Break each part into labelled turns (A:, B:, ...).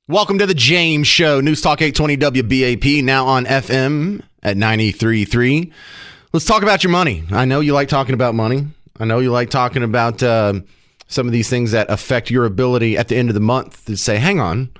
A: Welcome to the James Show, News Talk 820 WBAP, now on FM at 93.3. Let's talk about your money. I know you like talking about money. I know you like talking about some of these things that affect your ability at the end of the month to say, hang on,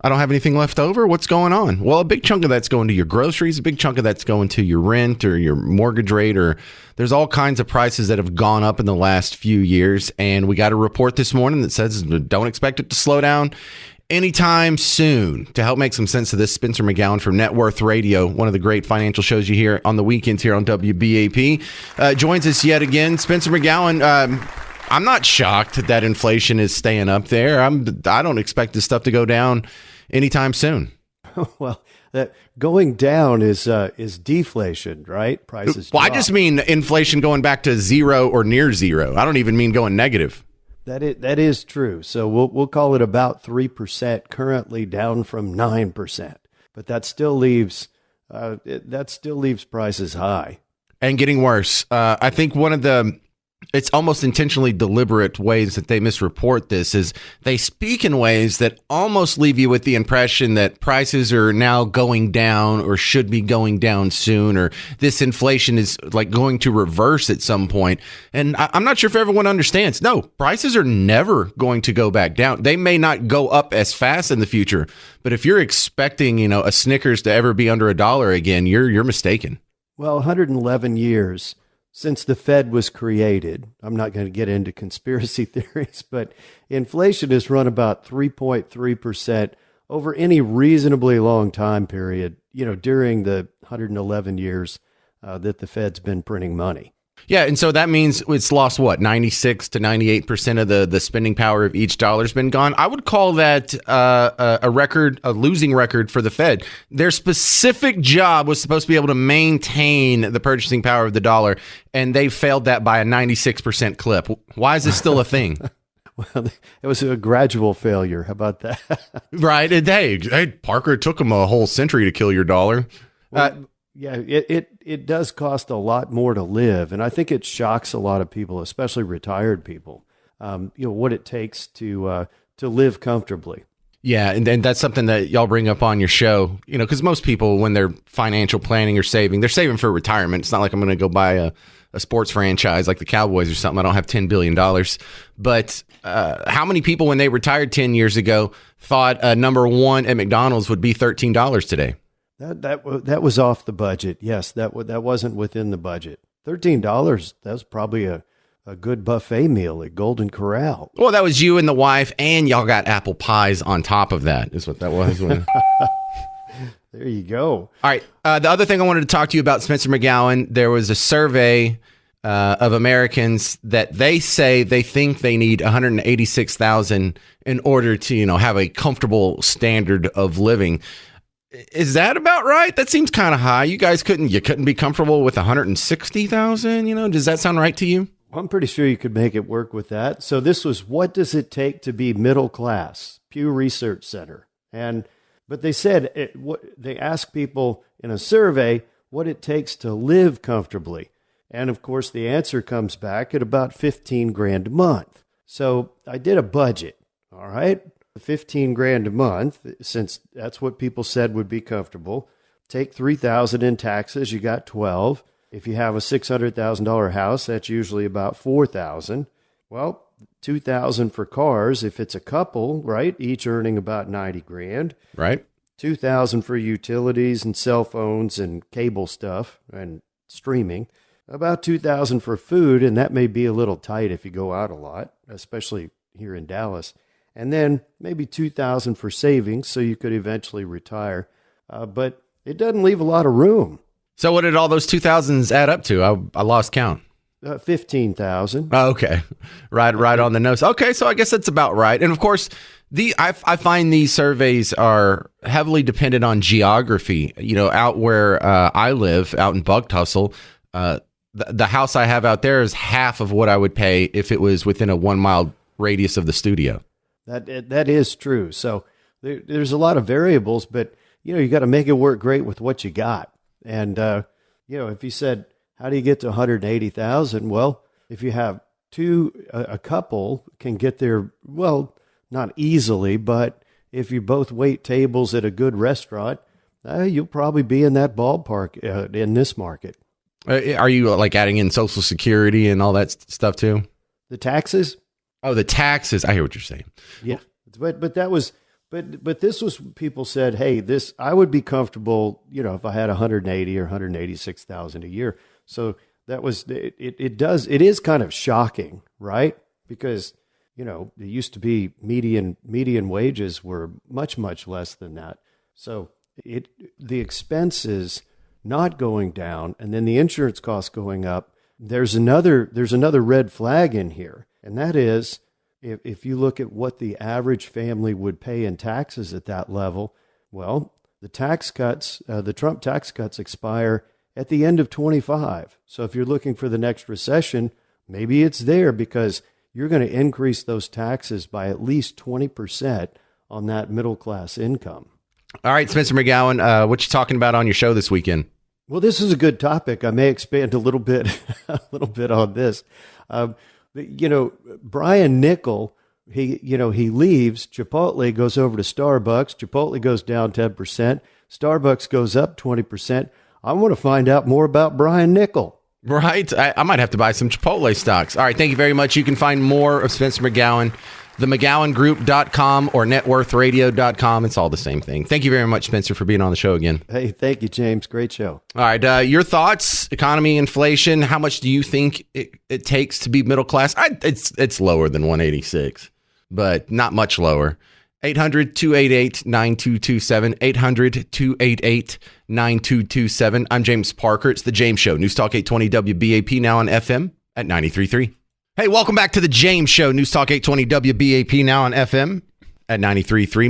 A: I don't have anything left over. What's going on? Well, a big chunk of that's going to your groceries. A big chunk of that's going to your rent or your mortgage rate, or there's all kinds of prices that have gone up in the last few years. And we got a report this morning that says don't expect it to slow down anytime soon. To help make some sense of this, Spencer McGowan from Net Worth Radio, one of the great financial shows you hear on the weekends here on WBAP, joins us yet again. Spencer McGowan, I'm not shocked that inflation is staying up there. I don't expect this stuff to go down anytime soon.
B: Well, that going down is deflation, right? Prices
A: Well,
B: drop.
A: I just mean inflation going back to zero or near zero. I don't even mean going negative.
B: That is true. So we'll call it about 3% currently, down from 9%. But that still leaves prices high
A: And getting worse. I think one of it's almost intentionally deliberate ways that they misreport this is they speak in ways that almost leave you with the impression that prices are now going down or should be going down soon, or this inflation is like going to reverse at some point. And I'm not sure if everyone understands. No, prices are never going to go back down. They may not go up as fast in the future, but if you're expecting, a Snickers to ever be under $1 again, you're mistaken.
B: Well, 111 years since the Fed was created. I'm not going to get into conspiracy theories, but inflation has run about 3.3% over any reasonably long time period, during the 111 years that the Fed's been printing money.
A: Yeah, and so that means it's lost, 96 to 98% of the spending power of each dollar has been gone. I would call that a losing record for the Fed. Their specific job was supposed to be able to maintain the purchasing power of the dollar, and they failed that by a 96% clip. Why is this still a thing?
B: Well, it was a gradual failure. How about that?
A: Right. Hey, Parker, it took them a whole century to kill your dollar.
B: Yeah, it does cost a lot more to live, and I think it shocks a lot of people, especially retired people. What it takes to live comfortably.
A: Yeah, and that's something that y'all bring up on your show. Because most people, when they're financial planning or saving, they're saving for retirement. It's not like I'm going to go buy a sports franchise like the Cowboys or something. I don't have $10 billion. But how many people, when they retired 10 years ago, thought number one at McDonald's would be $13 today?
B: That was off the budget. Yes, that wasn't within the budget. $13, that's probably a good buffet meal at Golden Corral.
A: Well, that was you and the wife, and y'all got apple pies on top of that, is what that was.
B: There you go.
A: All right. The other thing I wanted to talk to you about, Spencer McGowan, there was a survey of Americans that they say they think they need $186,000 in order to, have a comfortable standard of living. Is that about right? That seems kind of high. You guys couldn't be comfortable with 160,000. Does that sound right to you?
B: I'm pretty sure you could make it work with that. So this was, what does it take to be middle class? Pew Research Center. But they said, they asked people in a survey what it takes to live comfortably. And of course, the answer comes back at about $15,000 a month. So I did a budget. All right. $15,000 a month, since that's what people said would be comfortable. Take $3,000 in taxes, you got $12,000. If you have a $600,000 house, that's usually about $4,000. Well, $2,000 for cars if it's a couple, right? Each earning about $90,000.
A: Right.
B: $2,000 for utilities and cell phones and cable stuff and streaming. About $2,000 for food, and that may be a little tight if you go out a lot, especially here in Dallas. And then maybe $2,000 for savings, so you could eventually retire. But it doesn't leave a lot of room.
A: So what did all those 2,000s add up to? I lost count.
B: 15,000.
A: Oh, okay. Right on the nose. Okay, so I guess that's about right. And of course, I find these surveys are heavily dependent on geography. Out where I live, out in Buck Tussle, the house I have out there is half of what I would pay if it was within a 1 mile radius of the studio.
B: That is true. So there's a lot of variables, but you got to make it work great with what you got. And if you said, how do you get to 180,000? Well, if you have a couple can get there, well, not easily, but if you both wait tables at a good restaurant, you'll probably be in that ballpark in this market.
A: Are you like adding in Social Security and all that stuff too?
B: The taxes?
A: Oh, the taxes. I hear what you're saying.
B: Yeah, but that was but this was, people said, hey, this, I would be comfortable, if I had 180 or 186,000 a year. So that was it is kind of shocking, right? Because it used to be median wages were much less than that. So the expenses not going down, and then the insurance costs going up. There's another red flag in here, and that is, if you look at what the average family would pay in taxes at that level, well, the tax cuts, the Trump tax cuts expire at the end of 25. So if you're looking for the next recession, maybe it's there, because you're going to increase those taxes by at least 20% on that middle class income.
A: All right, Spencer McGowan, what you talking about on your show this weekend?
B: Well, this is a good topic. I may expand a little bit on this. Brian Nickel, he leaves Chipotle, goes over to Starbucks. Chipotle goes down 10%. Starbucks goes up 20%. I want to find out more about Brian Nickel.
A: Right. I might have to buy some Chipotle stocks. All right. Thank you very much. You can find more of Spencer McGowan, themcgowangroup.com or networthradio.com. It's all the same thing. Thank you very much, Spencer, for being on the show again.
B: Hey, thank you, James. Great show.
A: All right. Your thoughts, economy, inflation. How much do you think it takes to be middle class? It's lower than 186, but not much lower. 800-288-9227, 800-288-9227. I'm James Parker. It's The James Show. News Talk 820 WBAP, now on FM at 93.3. Hey, welcome back to The James Show. News Talk 820 WBAP, now on FM at 93.3.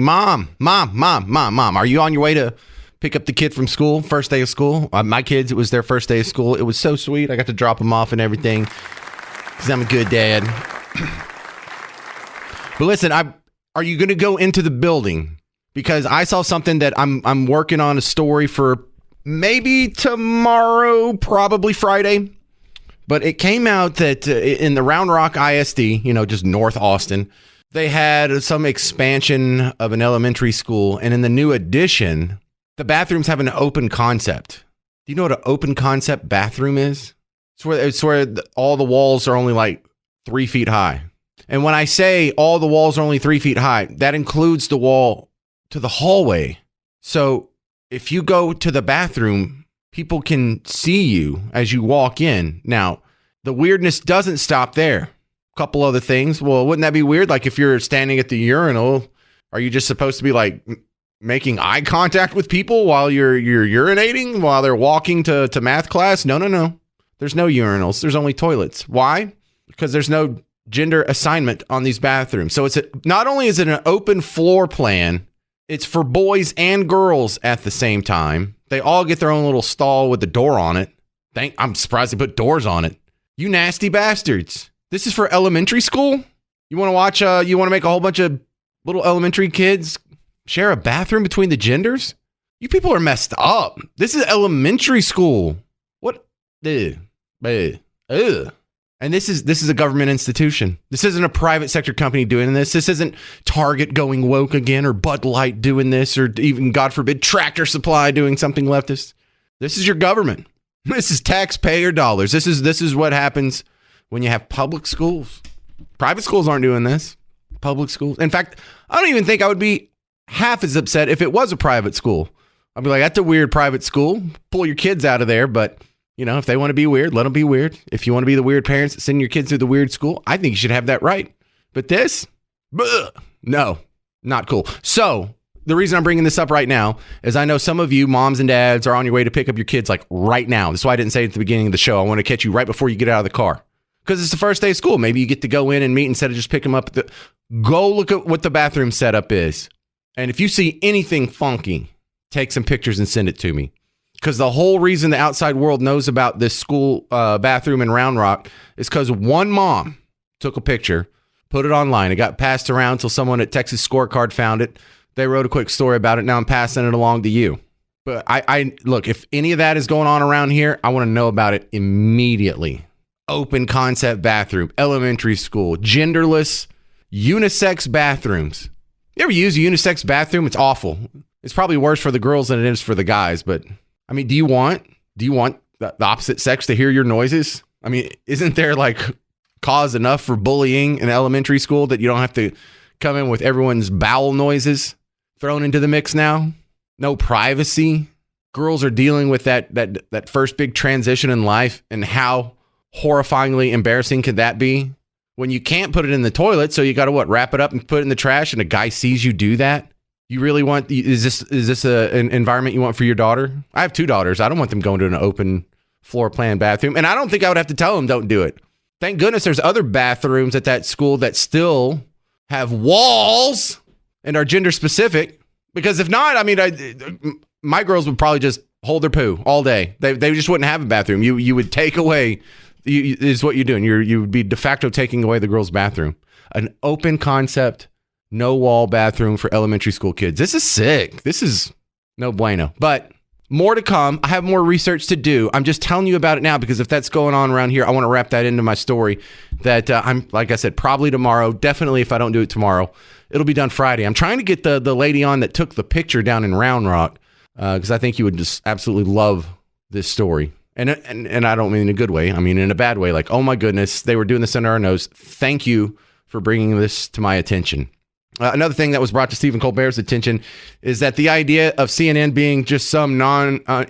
A: Mom, are you on your way to pick up the kid from school? First day of school? My kids, it was their first day of school. It was so sweet. I got to drop them off and everything because I'm a good dad. But listen, are you going to go into the building? Because I saw something that I'm working on a story for maybe tomorrow, probably Friday. But it came out that in the Round Rock ISD, just North Austin, they had some expansion of an elementary school. And in the new addition, the bathrooms have an open concept. Do you know what an open concept bathroom is? It's where all the walls are only like 3 feet high. And when I say all the walls are only 3 feet high, that includes the wall to the hallway. So if you go to the bathroom, people can see you as you walk in. Now, the weirdness doesn't stop there. A couple other things. Well, wouldn't that be weird? Like if you're standing at the urinal, are you just supposed to be like making eye contact with people while you're urinating while they're walking to math class? No. There's no urinals. There's only toilets. Why? Because there's no gender assignment on these bathrooms. So not only is it an open floor plan, it's for boys and girls at the same time. They all get their own little stall with the door on it. I'm surprised they put doors on it. You nasty bastards. This is for elementary school? You want to watch, you want to make a whole bunch of little elementary kids share a bathroom between the genders? You people are messed up. This is elementary school. What? Ugh. And this is a government institution. This isn't a private sector company doing this. This isn't Target going woke again, or Bud Light doing this, or even, God forbid, Tractor Supply doing something leftist. This is your government. This is taxpayer dollars. This is what happens when you have public schools. Private schools aren't doing this. Public schools. In fact, I don't even think I would be half as upset if it was a private school. I'd be like, that's a weird private school. Pull your kids out of there, but if they want to be weird, let them be weird. If you want to be the weird parents that send your kids to the weird school, I think you should have that right. But this, no, not cool. So the reason I'm bringing this up right now is I know some of you moms and dads are on your way to pick up your kids like right now. That's why I didn't say it at the beginning of the show. I want to catch you right before you get out of the car because it's the first day of school. Maybe you get to go in and meet instead of just pick them up. Go look at what the bathroom setup is. And if you see anything funky, take some pictures and send it to me. Because the whole reason the outside world knows about this school bathroom in Round Rock is because one mom took a picture, put it online. It got passed around until someone at Texas Scorecard found it. They wrote a quick story about it. Now I'm passing it along to you. But I look, if any of that is going on around here, I want to know about it immediately. Open concept bathroom, elementary school, genderless, unisex bathrooms. You ever use a unisex bathroom? It's awful. It's probably worse for the girls than it is for the guys. But I mean, do you want the opposite sex to hear your noises? I mean, isn't there like cause enough for bullying in elementary school that you don't have to come in with everyone's bowel noises thrown into the mix now? No privacy. Girls are dealing with that first big transition in life, and how horrifyingly embarrassing could that be when you can't put it in the toilet? So you got to wrap it up and put it in the trash, and a guy sees you do that. You really want, is this an environment you want for your daughter? I have 2 daughters. I don't want them going to an open floor plan bathroom, and I don't think I would have to tell them don't do it. Thank goodness there's other bathrooms at that school that still have walls and are gender specific, because if not, I mean, my girls would probably just hold their poo all day. They just wouldn't have a bathroom. You would take away, is what you're doing. You would be de facto taking away the girls' bathroom. An open concept, no wall bathroom for elementary school kids. This is sick. This is no bueno. But more to come. I have more research to do. I'm just telling you about it now because if that's going on around here, I want to wrap that into my story. That I'm, like I said, probably tomorrow. Definitely, if I don't do it tomorrow, it'll be done Friday. I'm trying to get the lady on that took the picture down in Round Rock, because I think you would just absolutely love this story. And I don't mean in a good way. I mean in a bad way. Like, oh my goodness, they were doing this under our nose. Thank you for bringing this to my attention. Another thing that was brought to Stephen Colbert's attention is that the idea of CNN being just some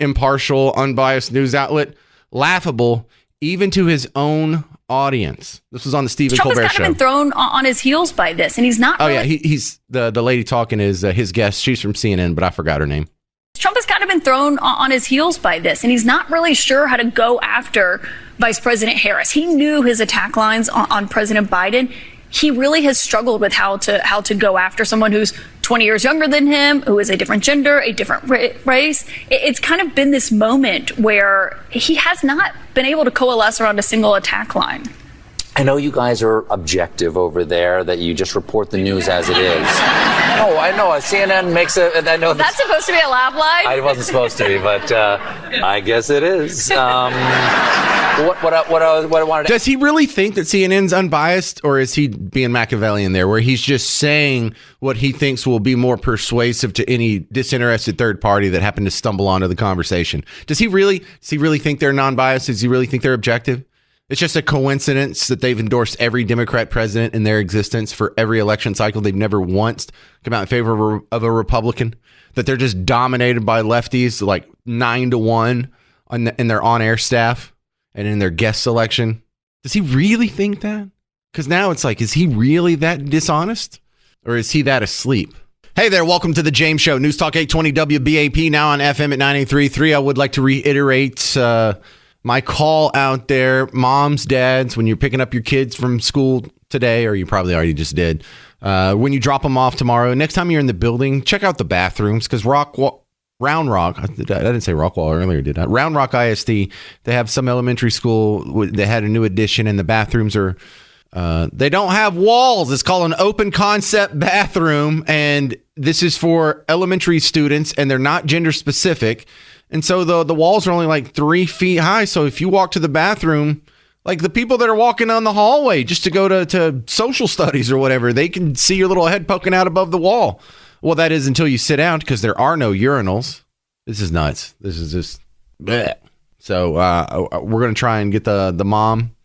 A: impartial, unbiased news outlet, laughable even to his own audience. This was on the Stephen Colbert Show.
C: Trump has kind of been thrown on his heels by this, and he's not.
A: Oh yeah, he's the lady talking is his guest. She's from CNN, but I forgot her name.
C: Trump has kind of been thrown on his heels by this, and he's not really sure how to go after Vice President Harris. He knew his attack lines on President Biden. He really has struggled with how to go after someone who's 20 years younger than him, who is a different gender, a different race. It's kind of been this moment where he has not been able to coalesce around a single attack line.
D: I know you guys are objective over there, that you just report the news as it is. Oh, I know. CNN makes a... I know
C: that's supposed to be a laugh line?
D: I wasn't supposed to be, but I guess it is. What I wanted to...
A: Does he really think that CNN's unbiased, or is he being Machiavellian there, where he's just saying what he thinks will be more persuasive to any disinterested third party that happened to stumble onto the conversation? Does he really think they're non-biased? Does he really think they're objective? It's just a coincidence that they've endorsed every Democrat president in their existence for every election cycle. They've never once come out in favor of a Republican, that they're just dominated by lefties, like 9-1 in their on-air staff and in their guest selection. Does he really think that? Because now it's like, is he really that dishonest, or is he that asleep? Hey there, welcome to the James Show. News Talk 820 WBAP, now on FM at 93.3. I would like to reiterate my call out there, moms, dads, when you're picking up your kids from school today, or you probably already just did, when you drop them off tomorrow, next time you're in the building, check out the bathrooms, because Round Rock, I didn't say Rockwall earlier, did I? Round Rock ISD, they have some elementary school, they had a new addition, and the bathrooms are, they don't have walls. It's called an open concept bathroom, and this is for elementary students, and they're not gender specific. And so the walls are only like 3 feet high. So if you walk to the bathroom, like the people that are walking on the hallway just to go to social studies or whatever, they can see your little head poking out above the wall. Well, that is until you sit down, because there are no urinals. This is nuts. This is just bleh. So we're going to try and get the mom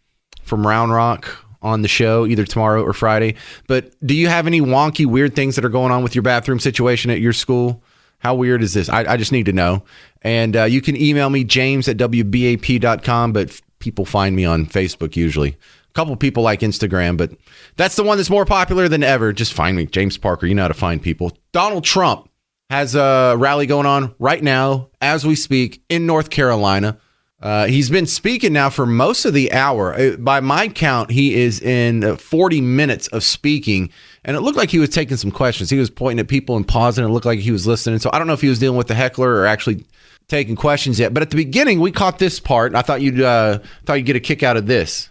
A: from Round Rock on the show either tomorrow or Friday. But do you have any wonky, weird things that are going on with your bathroom situation at your school? How weird is this? I just need to know. And you can email me, james@wbap.com, but people find me on Facebook usually. A couple people like Instagram, but that's the one that's more popular than ever. Just find me, James Parker. You know how to find people. Donald Trump has a rally going on right now as we speak in North Carolina. He's been speaking now for most of the hour. By my count, he is in 40 minutes of speaking, and it looked like he was taking some questions. He was pointing at people and pausing, and it looked like he was listening. So I don't know if he was dealing with the heckler or actually taking questions yet. But at the beginning, we caught this part, and I thought you'd get a kick out of this.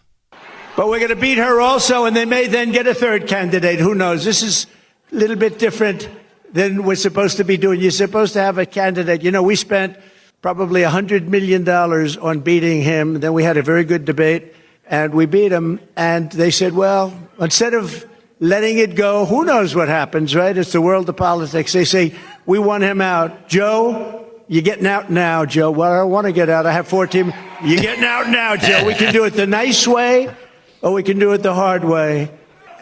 E: But we're going to beat her also, and they may then get a third candidate. Who knows? This is a little bit different than we're supposed to be doing. You're supposed to have a candidate. You know, we spent probably $100 million on beating him. Then we had a very good debate, and we beat him. And they said, well, instead of letting it go. Who knows what happens, right? It's the world of politics. They say, we want him out. Joe, you're getting out now, Joe. Well, I don't want to get out. I have 14. You're getting out now, Joe. We can do it the nice way, or we can do it the hard way.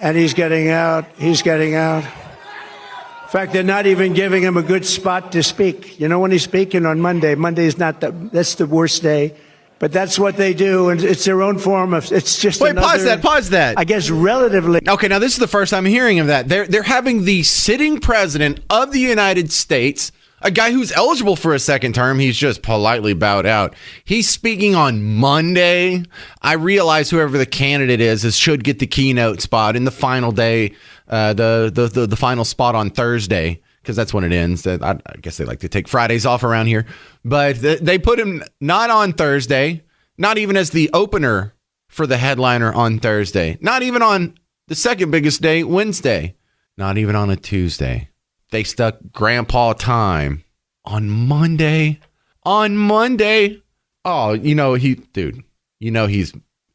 E: And he's getting out. He's getting out. In fact, they're not even giving him a good spot to speak. You know, when he's speaking on Monday, Monday's not that's the worst day. But that's what they do, and it's their own form of. It's just
A: Wait,
E: another,
A: pause that.
E: I guess relatively.
A: Okay, now this is the first I'm hearing of that. They're having the sitting president of the United States, a guy who's eligible for a second term. He's just politely bowed out. He's speaking on Monday. I realize whoever the candidate is should get the keynote spot in the final day, the final spot on Thursday, because that's when it ends. I guess they like to take Fridays off around here. But they put him not on Thursday, not even as the opener for the headliner on Thursday, not even on the second biggest day, Wednesday, not even on a Tuesday. They stuck Grandpa Time on Monday. On Monday. Oh, he's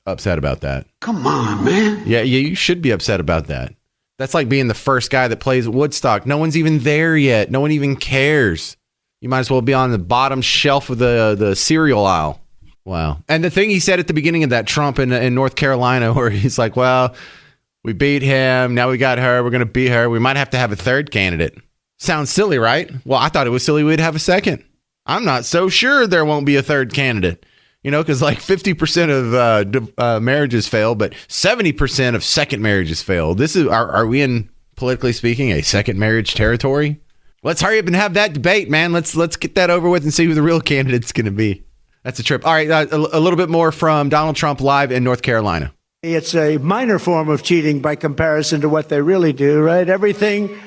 A: upset about that.
F: Come on, man.
A: Yeah, you should be upset about that. That's like being the first guy that plays at Woodstock. No one's even there yet. No one even cares. You might as well be on the bottom shelf of the cereal aisle. Wow. And the thing he said at the beginning of that, Trump in North Carolina, where he's like, well, we beat him. Now we got her. We're going to beat her. We might have to have a third candidate. Sounds silly, right? Well, I thought it was silly we'd have a second. I'm not so sure there won't be a third candidate. You know, because like 50% of marriages fail, but 70% of second marriages fail. Are we in, politically speaking, a second marriage territory? Let's hurry up and have that debate, man. Let's get that over with and see who the real candidate's going to be. That's a trip. All right, a little bit more from Donald Trump live in North Carolina.
E: It's a minor form of cheating by comparison to what they really do, right? Everything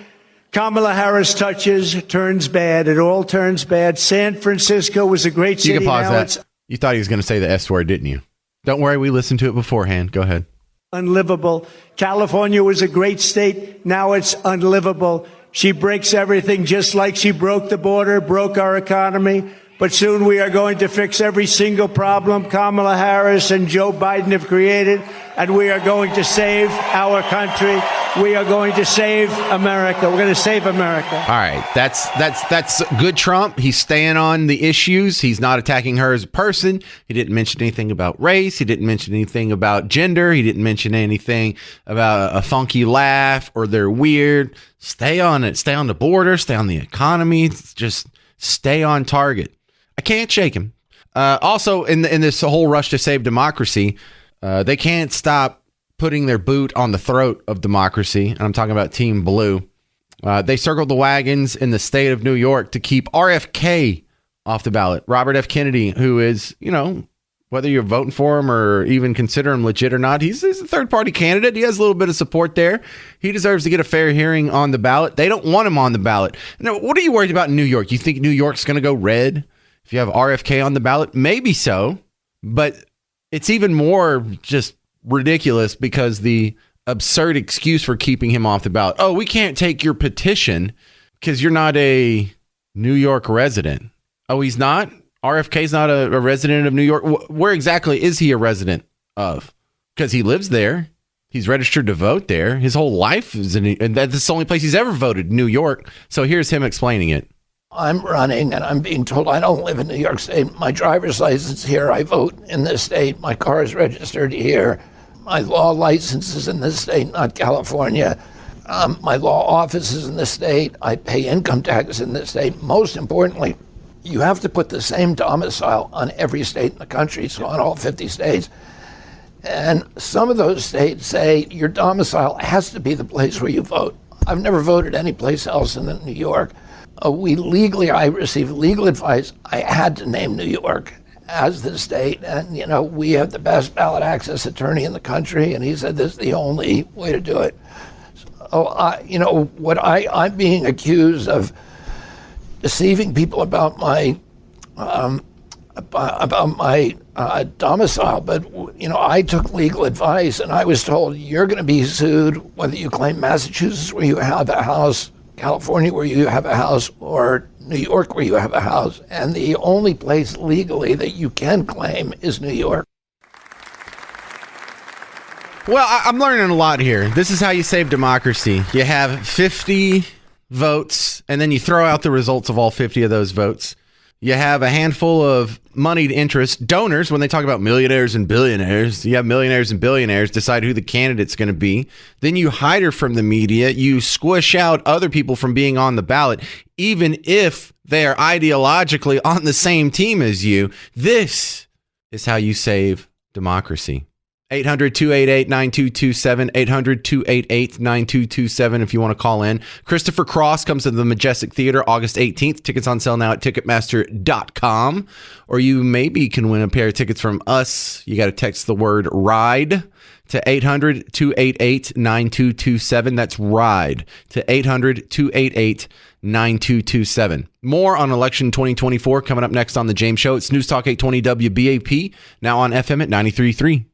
E: Kamala Harris touches turns bad. It all turns bad. San Francisco was a great city.
A: You can pause
E: now
A: that. You thought he was going to say the S word, didn't you? Don't worry, we listened to it beforehand. Go ahead.
E: Unlivable. California was a great state. Now it's unlivable. She breaks everything just like she broke the border, broke our economy. But soon we are going to fix every single problem Kamala Harris and Joe Biden have created. And we are going to save our country. We are going to save America. We're going to save America.
A: All right. That's good Trump. He's staying on the issues. He's not attacking her as a person. He didn't mention anything about race. He didn't mention anything about gender. He didn't mention anything about a funky laugh or they're weird. Stay on it. Stay on the border. Stay on the economy. Just stay on target. I can't shake him. Also, in this whole rush to save democracy, they can't stop putting their boot on the throat of democracy. And I'm talking about Team Blue. They circled the wagons in the state of New York to keep RFK off the ballot. Robert F. Kennedy, who is, whether you're voting for him or even consider him legit or not, he's a third-party candidate. He has a little bit of support there. He deserves to get a fair hearing on the ballot. They don't want him on the ballot. Now, what are you worried about in New York? You think New York's going to go red if you have RFK on the ballot? Maybe so, but it's even more just ridiculous because the absurd excuse for keeping him off the ballot. Oh, we can't take your petition because you're not a New York resident. Oh, he's not? RFK's not a resident of New York? Where exactly is he a resident of? Because he lives there. He's registered to vote there. His whole life is in, and that's the only place he's ever voted, New York. So here's him explaining it.
F: I'm running and I'm being told I don't live in New York State. My driver's license here. I vote in this state. My car is registered here. My law license is in this state, not California. My law office is in this state. I pay income tax in this state. Most importantly, you have to put the same domicile on every state in the country, so on all 50 states. And some of those states say your domicile has to be the place where you vote. I've never voted any place else in New York. I received legal advice. I had to name New York as the state. And, we have the best ballot access attorney in the country. And he said this is the only way to do it. So, I'm being accused of deceiving people about my domicile. But, I took legal advice and I was told you're going to be sued whether you claim Massachusetts where you have a house, California where you have a house, or New York where you have a house. And the only place legally that you can claim is New York.
A: Well, I'm learning a lot here. This is how you save democracy. You have 50 votes, and then you throw out the results of all 50 of those votes. You have a handful of moneyed interest donors. When they talk about millionaires and billionaires, you have millionaires and billionaires decide who the candidate's going to be. Then you hide her from the media. You squish out other people from being on the ballot, even if they are ideologically on the same team as you. This is how you save democracy. 800-288-9227, 800-288-9227 if you want to call in. Christopher Cross comes to the Majestic Theater August 18th. Tickets on sale now at Ticketmaster.com. Or you maybe can win a pair of tickets from us. You got to text the word RIDE to 800-288-9227. That's RIDE to 800-288-9227. More on election 2024 coming up next on The James Show. It's News Talk 820 WBAP, now on FM at 93.3.